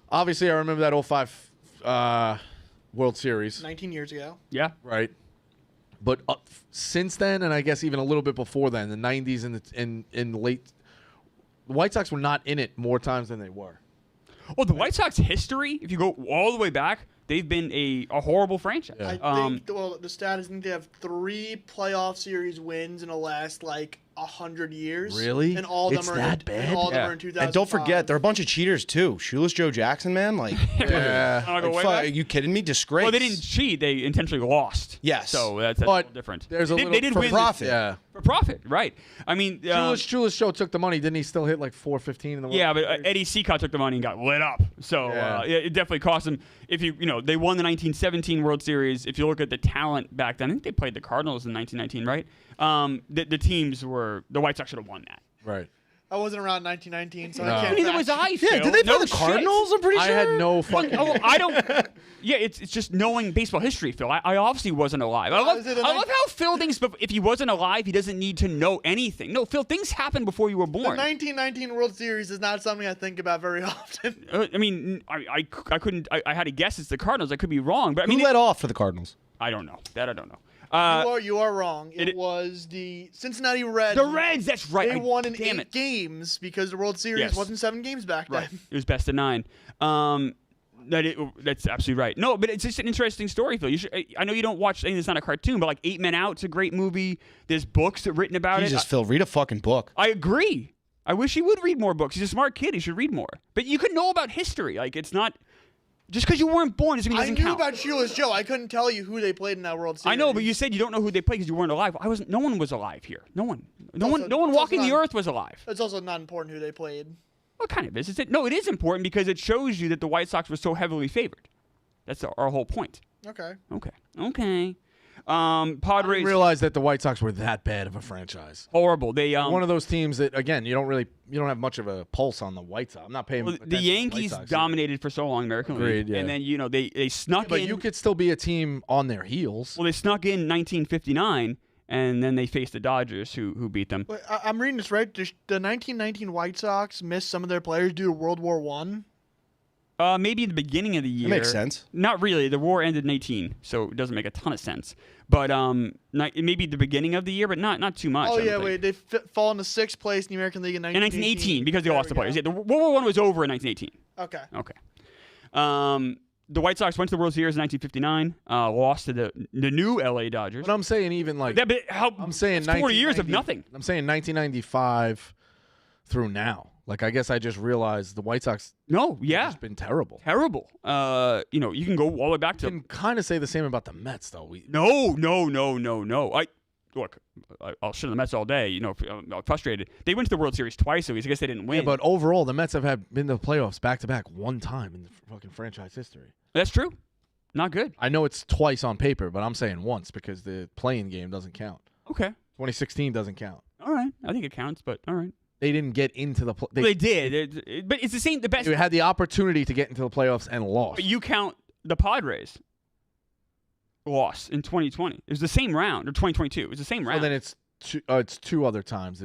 Obviously, I remember that 05 World Series, 19 years ago. Yeah, right? But since then, and I guess even a little bit before then, the 90s and in late, the White Sox were not in it more times than they were. well, the White Sox history, if you go all the way back, they've been a horrible franchise. Yeah. I think, the stat is, I think they have 3 playoff series wins in the last, 100 years. Really? And all of It's them are that bad? And all of them Yeah. are in 2005. And don't forget, they're a bunch of cheaters too. Shoeless Joe Jackson, man. Like, Yeah. Wanna go like, way fuck, back? are you kidding me? Disgrace. Well, they didn't cheat. They intentionally lost. Yes. So that's a But little different. there's a they, little they did for win profit. Yeah. for profit, right? I mean, Julius Show took the money. Didn't he still hit like 415 in the World yeah, but Series? Eddie Seacott took the money and got lit up. So Yeah. it definitely cost them. If they won the 1917 World Series. If you look at the talent back then, I think they played the Cardinals in 1919, right? The teams were the White Sox should have won that. Right. I wasn't around 1919, so No. I can't. Neither was I. Yeah, Phil. did they play No the shit. Cardinals? I'm pretty I sure. had no fucking. Oh, I don't. Yeah, it's just knowing baseball history, Phil. I obviously wasn't alive. I love how Phil thinks. But if he wasn't alive, he doesn't need to know anything. No, Phil, things happened before you were The born. 1919 World Series is not something I think about very often. I mean, I couldn't. I had to guess it's the Cardinals. I could be wrong, but I mean, Who led off for the Cardinals? I don't know. That I don't know. You are wrong. It it- was the Cincinnati Reds. The Reds. That's right. They won in damn 8 games because the World Series Yes. wasn't 7 games back Right. then. It was best of 9. That's absolutely right. No, but it's just an interesting story, Phil. I know you don't watch anything that's not a cartoon, but like 8 Men Out's a great movie. There's books that written about Jesus, it. Phil, read a fucking book. I agree. I wish he would read more books. He's a smart kid. He should read more. But you could know about history. Like it's not just because you weren't born doesn't mean it I doesn't knew count. about Shoeless Joe. I couldn't tell you who they played in that World Series. I know, but you said you don't know who they played because you weren't alive. I wasn't. No one was alive here. No one. No also- one. No one it's walking also the not- earth was alive. It's also not important who they played. What kind of is it? No, it is important because it shows you that the White Sox were so heavily favored. That's our whole point. Okay. Okay. I Padres didn't realize that the White Sox were that bad of a franchise. horrible. They One of those teams that, again, you don't have much of a pulse on the White Sox. I'm not paying. well, attention the to White Yankees Sox either. dominated for so long American Agreed, League, yeah. and then they snuck But in. you could still be a team on their heels. Well, they snuck in 1959, and then they faced the Dodgers, who beat them. Wait, I'm reading this right. The 1919 White Sox missed some of their players due to World War One. Maybe in the beginning of the year. That makes sense. Not really. The war ended in 18, so it doesn't make a ton of sense. But maybe the beginning of the year, but not too much. Oh I don't yeah, think. wait. They fall into 6th place in the American League in In 1918, because they There lost we the players. go. Yeah, the World War I was over in 1918. Okay. Okay. The White Sox went to the World Series in 1959, lost to the new LA Dodgers. But I'm saying even like Yeah, but I'm saying it's 40 years of 1990 nothing. I'm saying 1995 through now. Like, I guess I just realized the White Sox No, have yeah. just been terrible. Terrible. You can go all the way back You to can kind of say the same about the Mets, though. No. I'll shit on the Mets all day. I'm frustrated. They went to the World Series twice, so I guess they didn't win. Yeah, but overall, the Mets have been to the playoffs back-to-back one time in the fucking franchise history. That's true. Not good. I know it's twice on paper, but I'm saying once because the playing game doesn't count. Okay. 2016 doesn't count. All right. I think it counts, but all right. They didn't get into the They did. But it's the same. The best. They had the opportunity to get into the playoffs and lost. But you count the Padres loss in 2020. It was the same round, or 2022. It was the same round. Well, then it's two other times.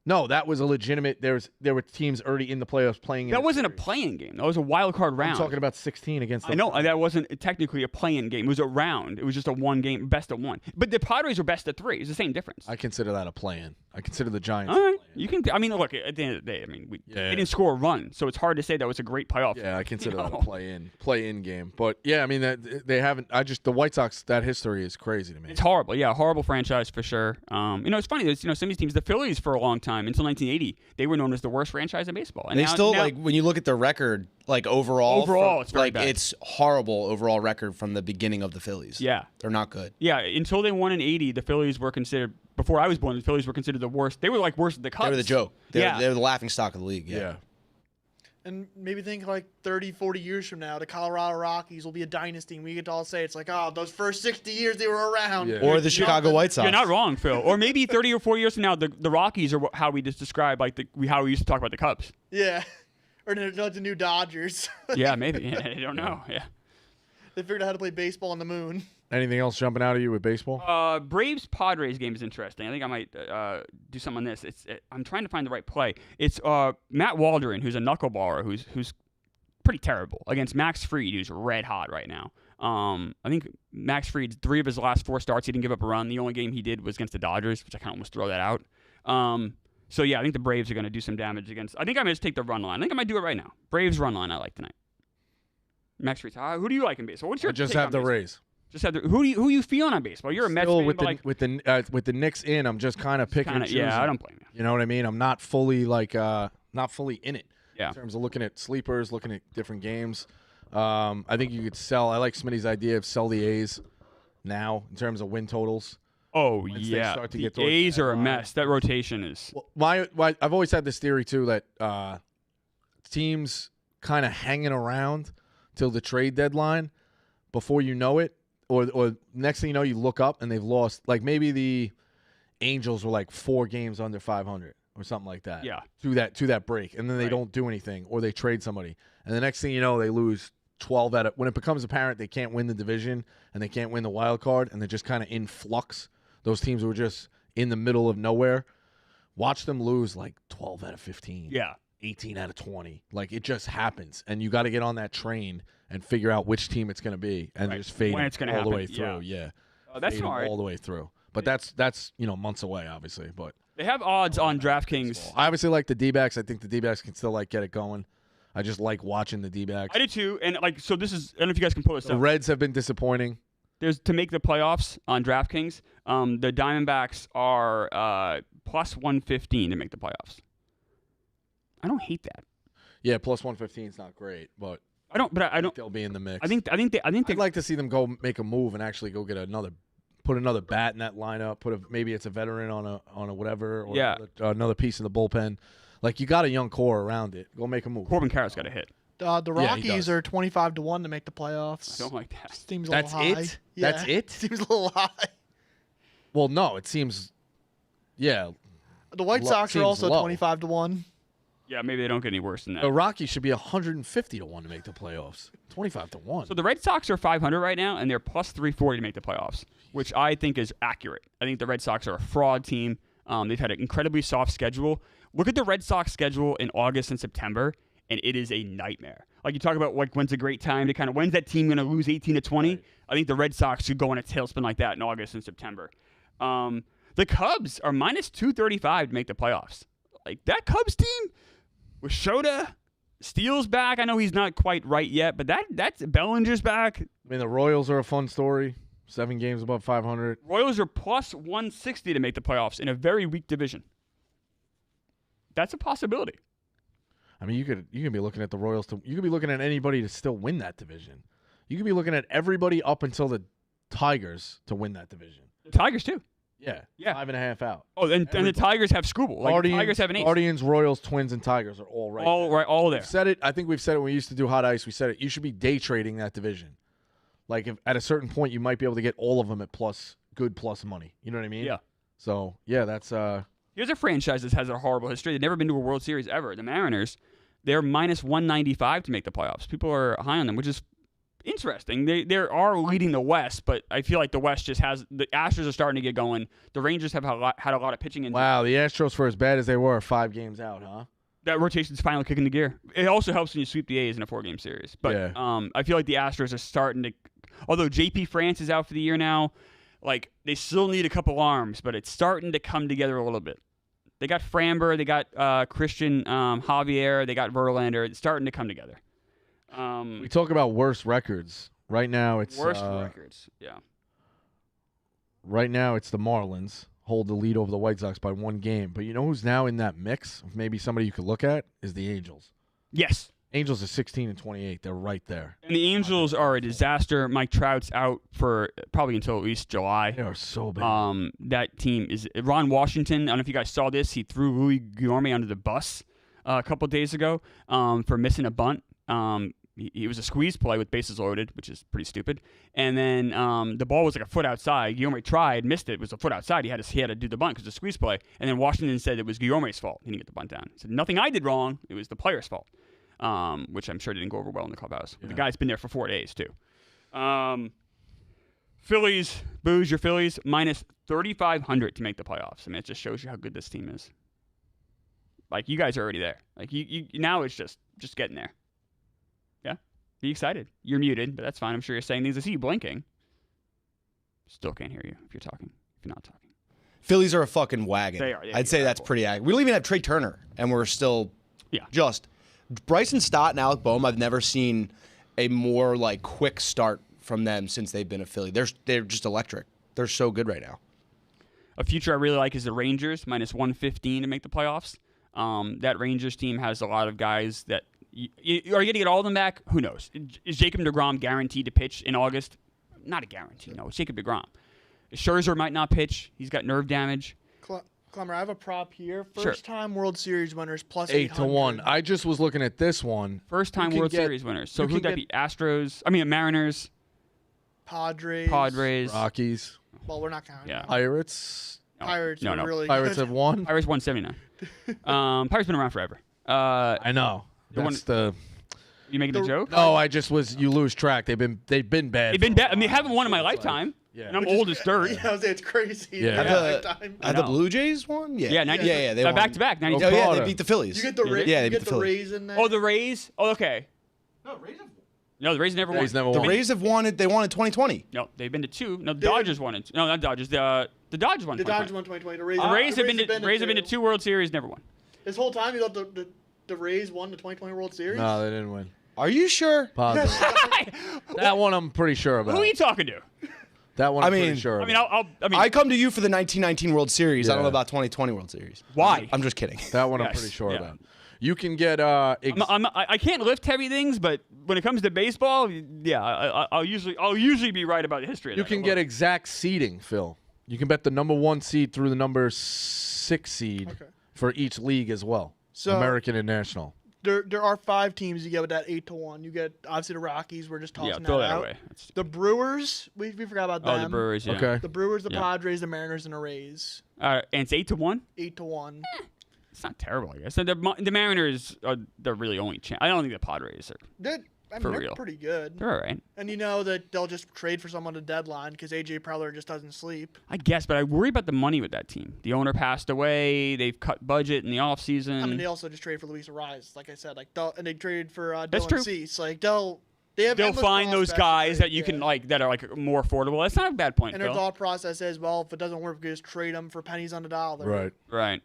No, that was a legitimate. There were teams already in the playoffs playing. That wasn't a play-in game. That was a wild card round. I'm talking about 16 against. I know that wasn't technically a play-in game. It was a round. It was just a one game, best of one. But the Padres were best of 3. It's the same difference. I consider that a play-in. I consider the Giants. All right, you can. I mean, look. At the end of the day, they didn't score a run, so it's hard to say that was a great playoff. Yeah, I consider that a play-in game. But yeah, I mean they haven't. The White Sox, that history is crazy to me. It's horrible. Yeah, horrible franchise for sure. It's funny. There's some of these teams, the Phillies for a long time until 1980. They were known as the worst franchise in baseball. And they still, like, when you look at the record, like, overall it's very bad. It's horrible overall record from the beginning of the Phillies. Yeah. They're not good. Yeah, until they won in 80, the Phillies were considered, before I was born, the Phillies were considered the worst. They were, like, worse than the Cubs. They were the joke. They were the laughing stock of the league. Yeah. And maybe think like 30, 40 years from now, the Colorado Rockies will be a dynasty, and we get to all say it's like, oh, those first 60 years they were around. Yeah. Or the Chicago White Sox. You're not wrong, Phil. Or maybe 30 or 40 years from now, the Rockies are how we just describe, like, how we used to talk about the Cubs. Yeah. Or the new Dodgers. Yeah, maybe. Yeah, I don't know. Yeah. They figured out how to play baseball on the moon. Anything else jumping out of you with baseball? Braves Padres game is interesting. I think I might do something on this. I'm trying to find the right play. It's Matt Waldron, who's a knuckleballer, who's pretty terrible, against Max Fried, who's red hot right now. I think Max Fried's 3 of his last 4 starts, he didn't give up a run. The only game he did was against the Dodgers, which I kind of almost throw that out. So yeah, I think the Braves are going to do some damage against. I think I might just take the run line. I think I might do it right now. Braves run line I like tonight. Max Fried. Who do you like in baseball? What's your just take have on the baseball? Rays. Just have who you feeling on baseball? You're a Mets Still fan, with but with the Knicks in, I'm just kind of picking and choosing. Yeah, I don't blame you. You know what I mean? I'm not fully not fully in it. Yeah. In terms of looking at sleepers, looking at different games. I think you could sell. I like Smitty's idea of sell the A's now in terms of win totals. Oh Once they yeah, start to the get towards A's that are a line. mess. That rotation is. Well, I've always had this theory too that teams kind of hanging around till the trade deadline before you know it, or next thing you know, you look up and they've lost. Like maybe the Angels were like 4 games under 500 or something like that. Yeah. To that break, and then they don't do anything, or they trade somebody, and the next thing you know, they lose 12 out of. When it becomes apparent they can't win the division and they can't win the wild card, and they're just kind of in flux. Those teams were just in the middle of nowhere. Watch them lose like 12 out of 15. Yeah. 18 out of 20. Like, it just happens. And you got to get on that train and figure out which team it's going to be and just fade when it it's gonna all happen. the way through. Yeah. That's Fade 'em smart. all the way through. But that's months away, obviously. But They have odds on DraftKings. I obviously like the D-backs. I think the D-backs can still get it going. I just like watching the D-backs. I do too. And so this is. I don't know if you guys can pull this The up. Reds have been disappointing. There's to make the playoffs on DraftKings. The Diamondbacks are plus 115 to make the playoffs. I don't hate that. Yeah, plus 115 is not great, but I don't. they'll be in the mix. I think they. I'd like to see them go make a move and actually go get put another bat in that lineup. Maybe it's a veteran on a whatever, or another piece in the bullpen. Like, you got a young core around it. Go make a move. Corbin Carroll's got a hit. The Rockies are 25-1 to make the playoffs. I don't like that. Seems a little That's high. it? Yeah. That's it? Seems a little high. Well, no, it seems. Yeah, The White Sox are seems also low. 25-1. Yeah, maybe they don't get any worse than that. the Rockies should be 150 to 1 to make the playoffs. 25 to 1. So the Red Sox are 500 right now, and they're plus 340 to make the playoffs, which I think is accurate. I think the Red Sox are a fraud team. They've had an incredibly soft schedule. Look at the Red Sox schedule in August and September, and it is a nightmare. Like, you talk about when's a great time to when's that team going to lose 18 to 20? Right. I think the Red Sox should go on a tailspin like that in August and September. The Cubs are minus 235 to make the playoffs. Like, that Cubs team with Shota, Steele's back. I know he's not quite right yet, but that's Bellinger's back. I mean, the Royals are a fun story. 7 games above 500. Royals are plus 160 to make the playoffs in a very weak division. That's a possibility. I mean, you could be looking at the Royals. You could be looking at anybody to still win that division. You could be looking at everybody up until the Tigers to win that division. The Tigers too. Yeah. Yeah. 5.5 out. Oh, and the Tigers have Scooble. Like the Tigers have an ace. Guardians, Royals, Twins, and Tigers are all right. All there. We've said it. I think we've said it when we used to do Hot Ice. We said it. You should be day trading that division. Like if at a certain point you might be able to get all of them at good plus money. You know what I mean? Yeah. So yeah, that's Here's a franchise that has a horrible history. They've never been to a World Series ever. The Mariners, they're minus 195 to make the playoffs. People are high on them, which is interesting. They are leading the West, but I feel like the West just has the Astros are starting to get going. The Rangers have had a lot of pitching. Wow, the Astros, for as bad as they were, are 5 games out, huh? That rotation's finally kicking the gear. It also helps when you sweep the A's in a 4-game series. But Yeah. I feel like the Astros are starting to. Although JP France is out for the year now, like they still need a couple arms, but it's starting to come together a little bit. They got Framber, they got Christian Javier, they got Verlander. It's starting to come together. We talk about worst records. Right now, it's Worst records. Yeah. Right now, it's the Marlins hold the lead over the White Sox by 1 game. But you know who's now in that mix? Maybe somebody you could look at is the Angels. Yes. Angels are 16-28. They're right there. And the Angels are a disaster. Mike Trout's out for probably until at least July. They are so bad. That team is Ron Washington. I don't know if you guys saw this. He threw Louis Guillorme under the bus a couple days ago for missing a bunt. He was a squeeze play with bases loaded, which is pretty stupid. And then the ball was like a foot outside. Guillorme tried, missed it. It was a foot outside. He had to do the bunt because it was a squeeze play. And then Washington said it was Guillorme's fault. He didn't get the bunt down. He said, nothing I did wrong. It was the player's fault, which I'm sure didn't go over well in the clubhouse. Yeah. The guy's been there for 4 days, too. Phillies, Booze, your Phillies, minus 3,500 to make the playoffs. I mean, it just shows you how good this team is. Like, you guys are already there. Like, you now it's just getting there. Yeah? Be excited. You're muted, but that's fine. I'm sure you're saying things. I see you blinking. Still can't hear you if you're talking. If you're not talking. Phillies are a fucking wagon. They are. Yeah, I'd say that's pretty accurate. We don't even have Trey Turner, and we're still just Bryson Stott and Alec Boehm. I've never seen a more like quick start from them since they've been a Philly. They're just electric. They're so good right now. A future I really like is the Rangers, minus 115 to make the playoffs. That Rangers team has a lot of guys that are you going to get all of them back? Who knows? Is Jacob deGrom guaranteed to pitch in August? Not a guarantee. No, it's Jacob deGrom. Scherzer might not pitch. He's got nerve damage. Clemmer, I have a prop here. Sure. First-time World Series winners plus 8-1. I just was looking at this one. First-time World Series winners. So who'd that be? Mariners. Padres. Rockies. Well, we're not counting. Yeah. Pirates. No. Pirates are really Pirates good. have won. Pirates won 79. Pirates been around forever. I know. You making the joke? No, I just was. You lose track. They've been bad. They've been bad. I mean, they haven't won in my lifetime. Yeah. And I'm old as dirt. Yeah, I was saying it's crazy. Yeah. Have the Blue Jays won? Yeah. Yeah, 90, yeah. They won. back to back. 92. Oh, yeah, they beat the Phillies. You get the Rays. Yeah, they you beat get the the Phillies. Rays in there. Oh, the Rays? Oh, okay. No, the Rays never won. The Rays have won it. They won in 2020. No, they've been to 2. No, the Dodgers won it. No, not Dodgers. The Dodgers won. The Dodgers won 2020. The Rays, The Rays have been to 2 World Series, never won. This whole time, you thought the Rays won the 2020 World Series? No, they didn't win. Are you sure? Positive. That one I'm pretty sure about. Who are you talking to? That one I'm pretty sure about. I come to you for the 1919 World Series. I don't know about 2020 World Series. Why? I'm just kidding. That one I'm pretty sure about. You can get. I can't lift heavy things, but when it comes to baseball, I'll usually be right about the history of You that. can get exact seeding, Phil. You can bet the number 1 seed through the number 6 seed for each league as well. So American and National. There are 5 teams you get with that 8-1. You get obviously the Rockies. We're just tossing throw that that out. away. The Brewers. We forgot about them. Oh, the Brewers. Yeah. Okay. The Brewers, the Padres, the Mariners, and the Rays. And it's 8-1. 8-1. It's not terrible, I guess. So the Mariners are the really only chance. I don't think the Padres are. They're real. pretty good. They're all right. And you know that they'll just trade for someone at the deadline because A.J. Preller just doesn't sleep. I guess, but I worry about the money with that team. The owner passed away. They've cut budget in the offseason. I mean, they also just traded for Luis Ariz, like I said. And they traded for That's Dylan true. Cease. Like, they'll find those guys that you can that are like more affordable. That's not a bad point, And Phil. their thought process is, well, if it doesn't work, we just trade them for pennies on the dollar. Right.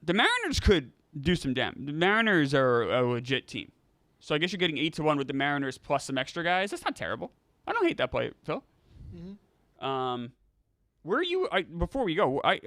The Mariners could do some damage. The Mariners are a legit team. So I guess you're getting 8-1 with the Mariners plus some extra guys. That's not terrible. I don't hate that play, Phil. Mm-hmm. Where are you? Before we go, I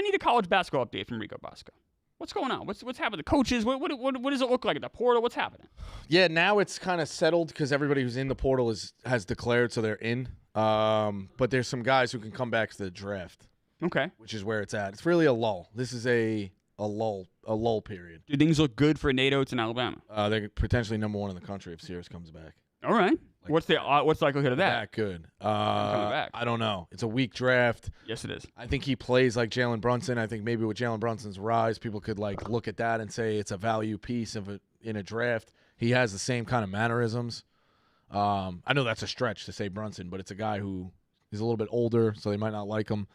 need a college basketball update from Rico Bosco. What's going on? What's happening? The coaches? What does it look like at the portal? What's happening? Yeah, now it's kind of settled because everybody who's in the portal has declared, so they're in. But there's some guys who can come back to the draft. Okay. Which is where it's at. It's really a lull. This is a lull period. Do things look good for Nate Oates in Alabama? They're potentially number 1 in the country if Sears comes back. All right. What's the likelihood of that? That good. Coming back. I don't know. It's a weak draft. Yes, it is. I think he plays like Jalen Brunson. I think maybe with Jalen Brunson's rise, people could like look at that and say it's a value piece in a draft. He has the same kind of mannerisms. I know that's a stretch to say Brunson, but it's a guy who is a little bit older, so they might not like him.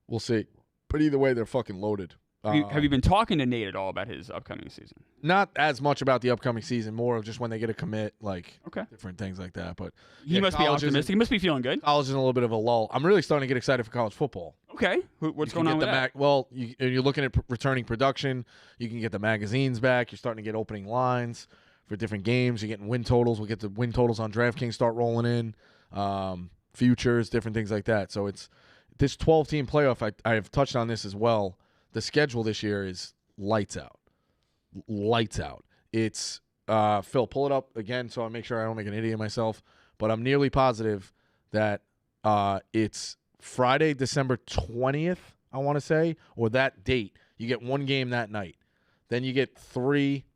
We'll see. But either way, they're fucking loaded. Have you been talking to Nate at all about his upcoming season? Not as much about the upcoming season, more of just when they get a commit, like different things like that. But he must be optimistic. He must be feeling good. College is in a little bit of a lull. I'm really starting to get excited for college football. Okay. What's going on with that? You're looking at returning production. You can get the magazines back. You're starting to get opening lines for different games. You're getting win totals. We'll get the win totals on DraftKings start rolling in. Futures, different things like that. So it's this 12-team playoff. I have touched on this as well. The schedule this year is lights out. Lights out. It's Phil, pull it up again so I make sure I don't make an idiot of myself. But I'm nearly positive that it's Friday, December 20th, I want to say, or that date. You get one game that night. Then you get 3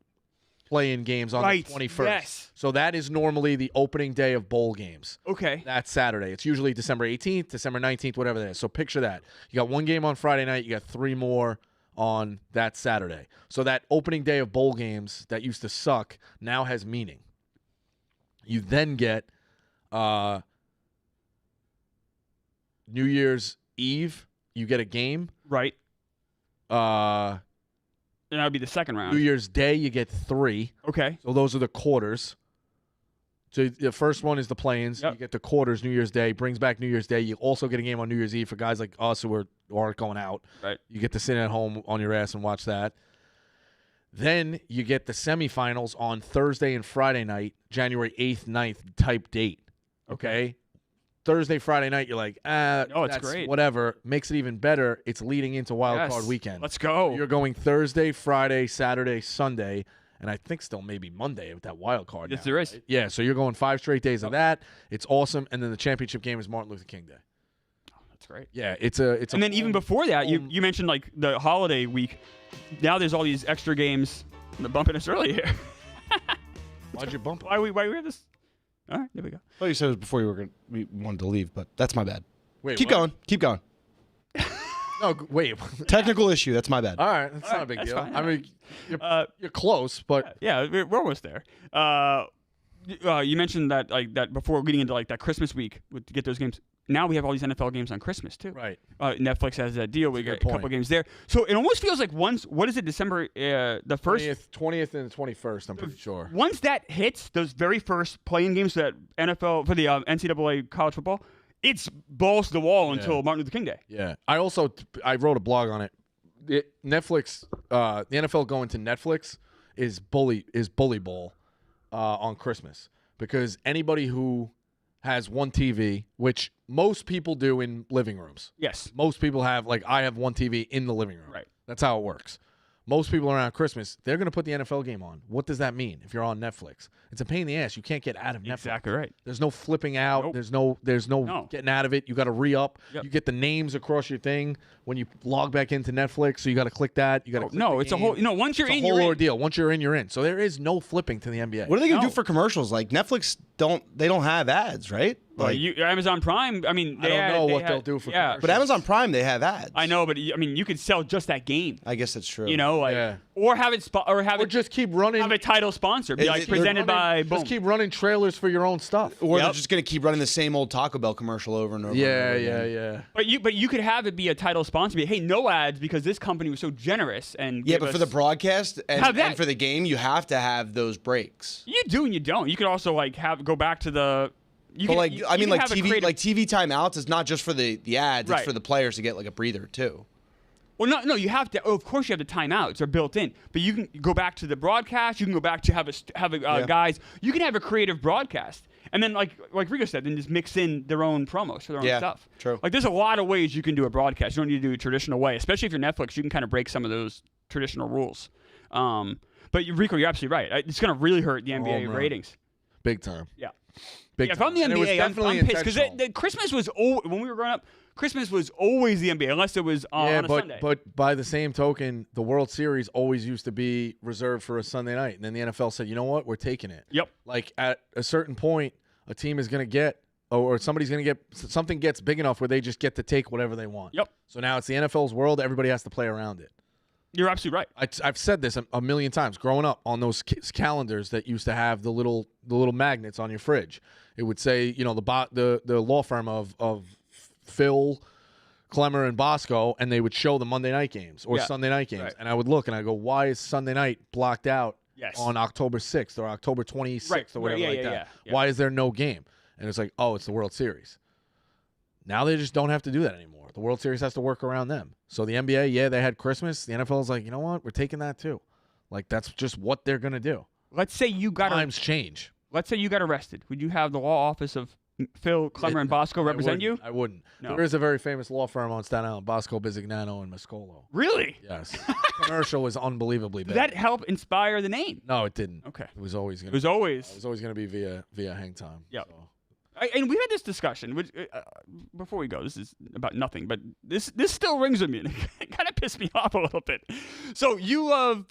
play-in games on the 21st. Yes. So that is normally the opening day of bowl games. Okay. That's Saturday. It's usually December 18th, December 19th, whatever that is. So picture that. You got one game on Friday night. You got 3 more on that Saturday. So that opening day of bowl games that used to suck now has meaning. You then get New Year's Eve. You get a game. Right. And that would be the second round. New Year's Day, you get 3. Okay. So those are the quarters. So the first one is the play-ins. Yep. You get the quarters New Year's Day, brings back New Year's Day. You also get a game on New Year's Eve for guys like us who aren't going out. Right. You get to sit at home on your ass and watch that. Then you get the semifinals on Thursday and Friday night, January 8th, 9th type date. Okay? Thursday, Friday night, you're like, it's great. Whatever. Makes it even better. It's leading into Wild Card Weekend. Let's go. You're going Thursday, Friday, Saturday, Sunday, and I think still maybe Monday with that wild card. Yes, now, there is. Right? Yeah, so you're going 5 straight days of that. It's awesome, and then the championship game is Martin Luther King Day. Oh, that's great. Yeah, it's a. And then even before that, you mentioned like the holiday week. Now there's all these extra games. I'm bumping us early here. Why'd you bump? Why we have this? All right, there we go. Well, you said it was before we wanted to leave, but that's my bad. Wait, Keep going. No, wait. Technical issue. That's my bad. All right, that's not a big deal. Fine. I mean, you're close, but Yeah, we're almost there. You mentioned that before getting into like that Christmas week to get those games. Now we have all these NFL games on Christmas too. right. Netflix has that deal. We That's a got good a couple point. games there. So it almost feels like what is it? December the first. 20th and the 21st. I'm pretty sure. Once that hits, those very first playing games that NFL for the NCAA college football, it's balls to the wall until Martin Luther King Day. Yeah. I wrote a blog on it. Netflix, the NFL going to Netflix is bully ball on Christmas because anybody who has one TV, which most people do in living rooms. Yes. Most people have, like I have one TV in the living room. Right. That's how it works. Most people around Christmas, they're going to put the NFL game on. What does that mean if you're on Netflix? It's a pain in the ass. You can't get out of Netflix. Exactly right. There's no flipping out. Nope. There's no getting out of it. You got to re-up. Yep. You get the names across your thing when you log back into Netflix. So you got to click that. You got to it's a whole. Once you're it's in, a whole you're ordeal. Once you're in, you're in. So there is no flipping to the NBA. What are they going to No. do for commercials? Like Netflix don't have ads, right? Like, Amazon Prime. I mean, I don't know what they'll do for commercials. but Amazon Prime they have ads. I know, but I mean, you could sell just that game. I guess that's true. Yeah. Or have it Or just keep running. have a title sponsor, be Is like it- presented by boom. Just keep running trailers for your own stuff. Or they're Yep. just going to keep running the same old Taco Bell commercial over and over. and over again. But you could have it be a title sponsor. Be hey, no ads because this company was so generous and Yeah, gave but for us- the broadcast Have that. and for the game, you have to have those breaks. you do and you don't. You could also like go back to the. You But could, like, you, I you mean, could like have a TV, creative- like TV timeouts is not just for the ads; Right. it's for the players to get like a breather too. Well, no, you have to. Oh, of course, you have the timeouts; they're built in. But you can go back to the broadcast. You can go back to have guys. You can have a creative broadcast, and then like Rico said, then just mix in their own promos for their own stuff. True. Like there's a lot of ways you can do a broadcast. You don't need to do a traditional way, especially if you're Netflix. You can kind of break some of those traditional rules. But Rico, you're absolutely right. It's going to really hurt the NBA ratings. Big time. Yeah. Big If time. I'm the And it was NBA, I'm definitely pissed because intentional. Christmas was when we were growing up. Christmas was always the NBA, unless it was on a Sunday. But by the same token, the World Series always used to be reserved for a Sunday night, and then the NFL said, you know what, we're taking it. Yep. Like at a certain point, a team is going to get, or somebody's going to get, something gets big enough where they just get to take whatever they want. Yep. So now it's the NFL's world. Everybody has to play around it. You're absolutely right. I've said this a million times. Growing up on those calendars that used to have the little magnets on your fridge, it would say, you know, the law firm of Phil, Clemmer, and Bosco, and they would show the Monday night games or Sunday night games. Right. And I would look and I go, why is Sunday night blocked out Yes. on October 6th or October 26th or whatever like that? Yeah. Why is there no game? And it's like, oh, it's the World Series. Now they just don't have to do that anymore. The World Series has to work around them. So the NBA, they had Christmas. The NFL's like, you know what? We're taking that too. Like, that's just what they're going to do. Let's say you got Times change. Let's say you got arrested. Would you have the law office of Phil, Clemmer, and Bosco represent you? I wouldn't. No. There is a very famous law firm on Staten Island, Bosco, Bisignano, and Mascolo. Really? Yes. Commercial was unbelievably bad. Did that help inspire the name? No, it didn't. Okay. It was always going It was always. to be via hang time. Yep. So. And we had this discussion, which, before we go, this is about nothing, but this still rings with me, and it kind of pissed me off a little bit. So you love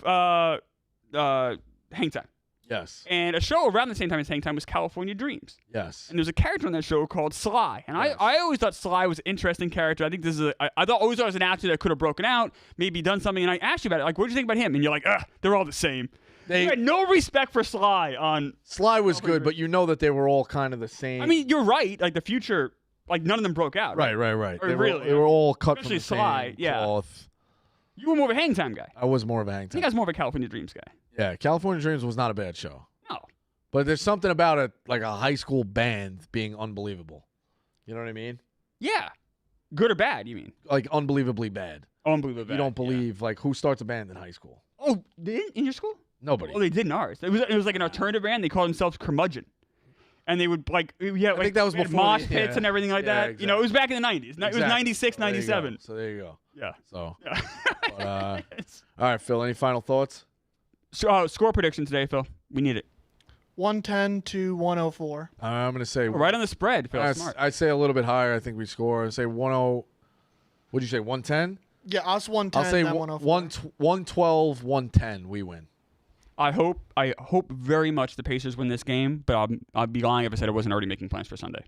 Hang Time. Yes. And a show around the same time as Hang Time was California Dreams. Yes. And there's a character on that show called Sly. And Yes. I always thought Sly was an interesting character. I think this is I always thought it was an actor that could have broken out, maybe done something. And I asked you about it. Like, what did you think about him? And you're like, they're all the same. You had no respect for Sly on. Sly was good, but you know that they were all kind of the same. I mean, you're right. Like the future, like none of them broke out. Right. Or They really, were all cut from especially the same Sly, yeah. cloth. You were more of a Hang Time guy. I was more of a hang I time. think I was more of a California Dreams guy. Yeah, California Dreams was not a bad show. No. But there's something about a high school band being unbelievable. You know what I mean? Yeah. Good or bad, you mean? Like unbelievably bad. Unbelievable bad. You don't believe like who starts a band in high school? Oh, they didn't in your school? Nobody. Oh, they did in ours. It was like an alternative band. They called themselves Curmudgeon. And they would like I think that was we had before mosh the- pits yeah. and everything like Yeah, that. exactly. You know, it was back in the 90s. It was 96, 97. So there you go. Yeah. So, Yeah. but, all right, Phil. Any final thoughts? So, score prediction today, Phil. We need it. 110 to 104. I'm gonna say Right on the spread, Phil. Smart. I'd say a little bit higher. I think we score. I'd say 10. What'd you say? 110. Yeah, us 110. I'll say then 104. 112, 110. We win. I hope very much the Pacers win this game, but I'd be lying if I said I wasn't already making plans for Sunday.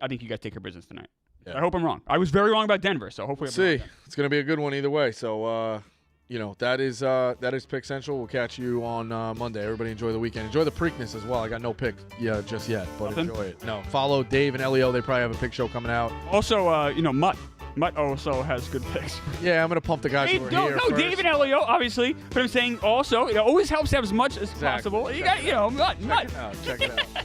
I think you guys take care of business tonight. Yeah. I hope I'm wrong. I was very wrong about Denver, so hopefully I'm See, wrong. it's gonna be a good one either way. So, that is Pick Central. We'll catch you on Monday. Everybody enjoy the weekend. Enjoy the Preakness as well. I got no pick just yet, but Nothing? enjoy it. No, follow Dave and Elio. They probably have a pick show coming out. Also, Mutt also has good picks. Yeah, I'm gonna pump the guys who are here. No, first. Dave and Elio, obviously. But I'm saying also, it always helps to have as much as Exactly. possible. You got, Mutt. Check it out.